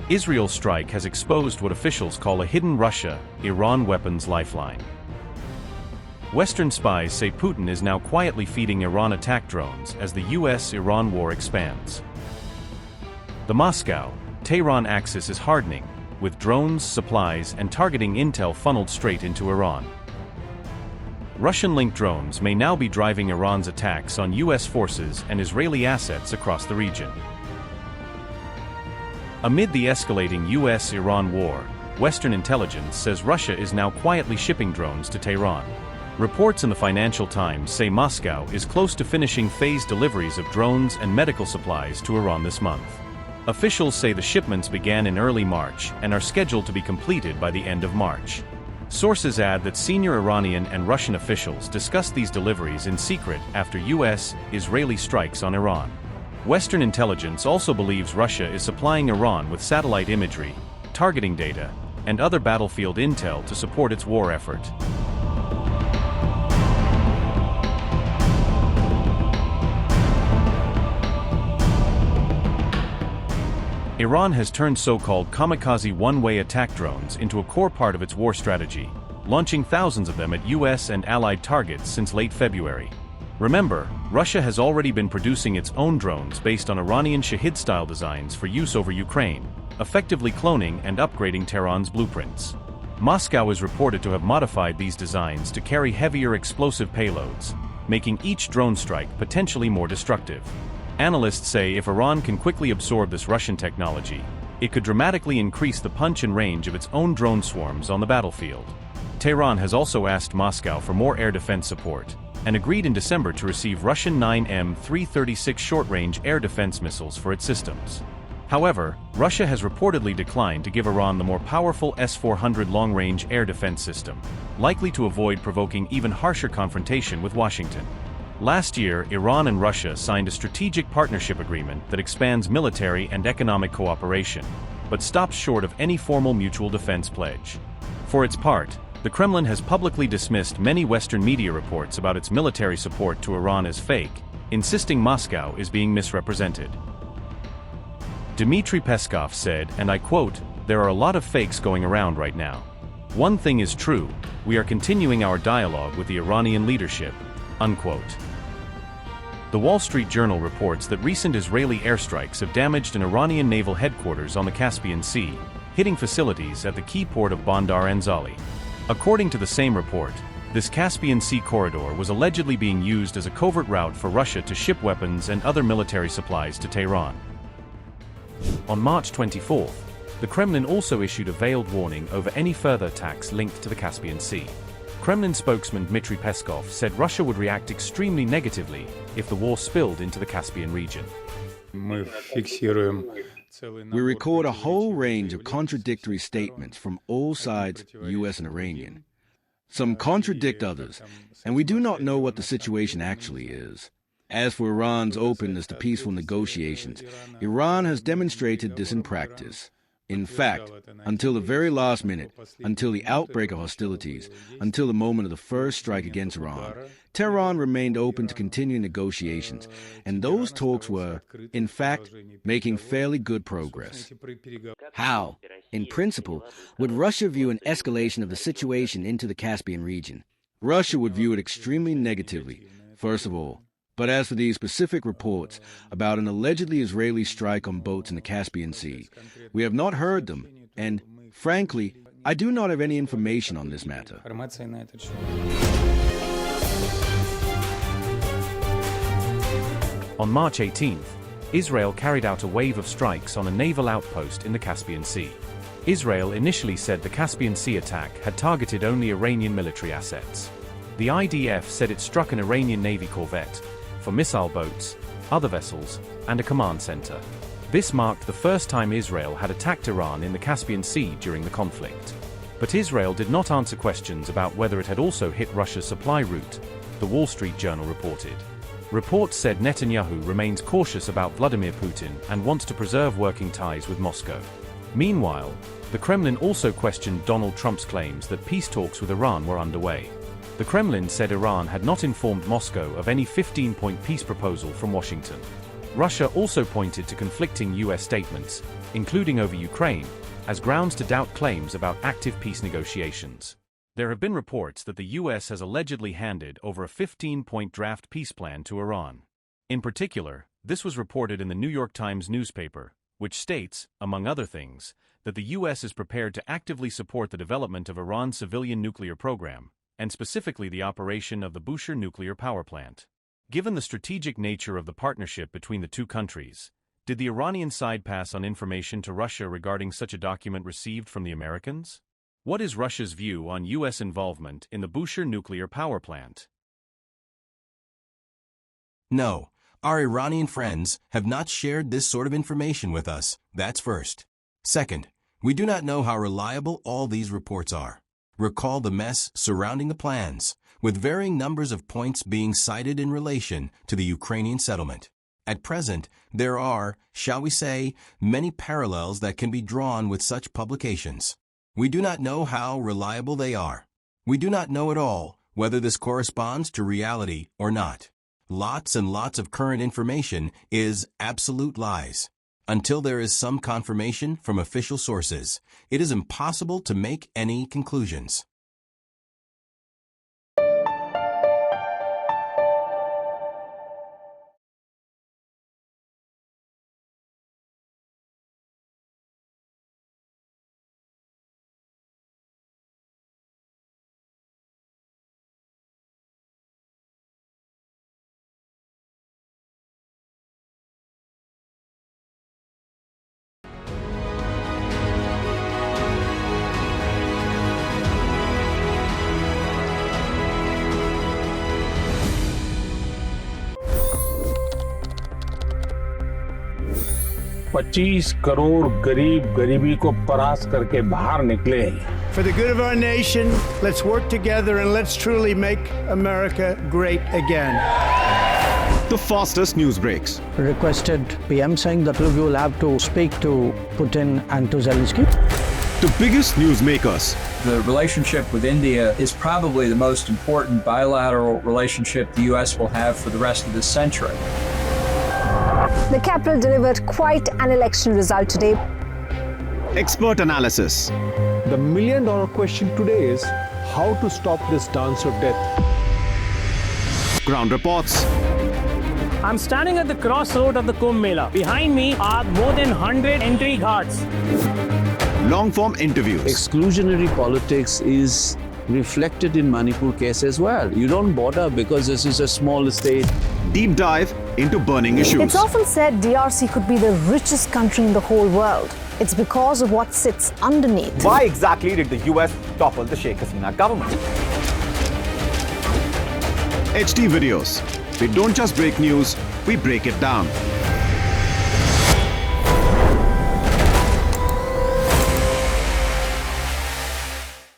Israel's strike has exposed what officials call a hidden Russia-Iran weapons lifeline. Western spies say Putin is now quietly feeding Iran attack drones as the US-Iran war expands. The Moscow-Tehran axis is hardening, with drones, supplies, and targeting intel funneled straight into Iran. Russian-linked drones may now be driving Iran's attacks on US forces and Israeli assets across the region. Amid the escalating US-Iran war, Western intelligence says Russia is now quietly shipping drones to Tehran. Reports in the Financial Times say Moscow is close to finishing phased deliveries of drones and medical supplies to Iran this month. Officials say the shipments began in early March and are scheduled to be completed by the end of March. Sources add that senior Iranian and Russian officials discussed these deliveries in secret after US-Israeli strikes on Iran. Western intelligence also believes Russia is supplying Iran with satellite imagery, targeting data, and other battlefield intel to support its war effort. Iran has turned so-called kamikaze one-way attack drones into a core part of its war strategy, launching thousands of them at US and allied targets since late February. Remember, Russia has already been producing its own drones based on Iranian Shahed-style designs for use over Ukraine, effectively cloning and upgrading Tehran's blueprints. Moscow is reported to have modified these designs to carry heavier explosive payloads, making each drone strike potentially more destructive. Analysts say if Iran can quickly absorb this Russian technology, it could dramatically increase the punch and range of its own drone swarms on the battlefield. Tehran has also asked Moscow for more air defense support, and agreed in December to receive Russian 9M336 short-range air defense missiles for its systems. However, Russia has reportedly declined to give Iran the more powerful S-400 long-range air defense system, likely to avoid provoking even harsher confrontation with Washington. Last year, Iran and Russia signed a strategic partnership agreement that expands military and economic cooperation, but stops short of any formal mutual defense pledge. For its part, the Kremlin has publicly dismissed many Western media reports about its military support to Iran as fake, insisting Moscow is being misrepresented. Dmitry Peskov said, and I quote, "There are a lot of fakes going around right now. One thing is true, we are continuing our dialogue with the Iranian leadership," unquote. The Wall Street Journal reports that recent Israeli airstrikes have damaged an Iranian naval headquarters on the Caspian Sea, hitting facilities at the key port of Bandar Anzali. According to the same report, this Caspian Sea corridor was allegedly being used as a covert route for Russia to ship weapons and other military supplies to Tehran. On March 24, the Kremlin also issued a veiled warning over any further attacks linked to the Caspian Sea. Kremlin spokesman Dmitry Peskov said Russia would react extremely negatively if the war spilled into the Caspian region. We record a whole range of contradictory statements from all sides, US and Iranian. Some contradict others, and we do not know what the situation actually is. As for Iran's openness to peaceful negotiations, Iran has demonstrated this in practice. In fact, until the very last minute, until the outbreak of hostilities, until the moment of the first strike against Iran, Tehran remained open to continuing negotiations, and those talks were, in fact, making fairly good progress. How, in principle, would Russia view an escalation of the situation into the Caspian region? Russia would view it extremely negatively, first of all. But as for these specific reports about an allegedly Israeli strike on boats in the Caspian Sea, we have not heard them, and, frankly, I do not have any information on this matter. On March 18th, Israel carried out a wave of strikes on a naval outpost in the Caspian Sea. Israel initially said the Caspian Sea attack had targeted only Iranian military assets. The IDF said it struck an Iranian Navy corvette, for missile boats, other vessels, and a command center. This marked the first time Israel had attacked Iran in the Caspian Sea during the conflict. But Israel did not answer questions about whether it had also hit Russia's supply route, the Wall Street Journal reported. Reports said Netanyahu remains cautious about Vladimir Putin and wants to preserve working ties with Moscow. Meanwhile, the Kremlin also questioned Donald Trump's claims that peace talks with Iran were underway. The Kremlin said Iran had not informed Moscow of any 15-point peace proposal from Washington. Russia also pointed to conflicting US statements, including over Ukraine, as grounds to doubt claims about active peace negotiations. There have been reports that the US has allegedly handed over a 15-point draft peace plan to Iran. In particular, this was reported in the New York Times newspaper, which states, among other things, that the US is prepared to actively support the development of Iran's civilian nuclear program, and specifically the operation of the Bushehr nuclear power plant. Given the strategic nature of the partnership between the two countries, did the Iranian side pass on information to Russia regarding such a document received from the Americans? What is Russia's view on US involvement in the Bushehr nuclear power plant? No, our Iranian friends have not shared this sort of information with us, that's first. Second, we do not know how reliable all these reports are. Recall the mess surrounding the plans, with varying numbers of points being cited in relation to the Ukrainian settlement. At present, there are, shall we say, many parallels that can be drawn with such publications. We do not know how reliable they are. We do not know at all whether this corresponds to reality or not. Lots and lots of current information is absolute lies. Until there is some confirmation from official sources, it is impossible to make any conclusions. $25 crore गरीब गरीबी को परास्त करके बाहर निकले। For the good of our nation, let's work together and let's truly make America great again. The fastest news breaks. Requested PM saying that we will have to speak to Putin and to Zelensky. The biggest news makers. The relationship with India is probably the most important bilateral relationship the U.S. will have for the rest of this century. The capital delivered quite an election result today. Expert analysis. The million-dollar question today is how to stop this dance of death. Ground reports. I'm standing at the crossroad of the Kumbh Mela. Behind me are more than 100 entry ghats. Long-form interviews. Exclusionary politics is reflected in Manipur case as well. You don't bother because this is a small state. Deep dive into burning issues. It's often said DRC could be the richest country in the whole world. It's because of what sits underneath. Why exactly did the US topple the Sheikh Hasina government? HD videos. We don't just break news, we break it down.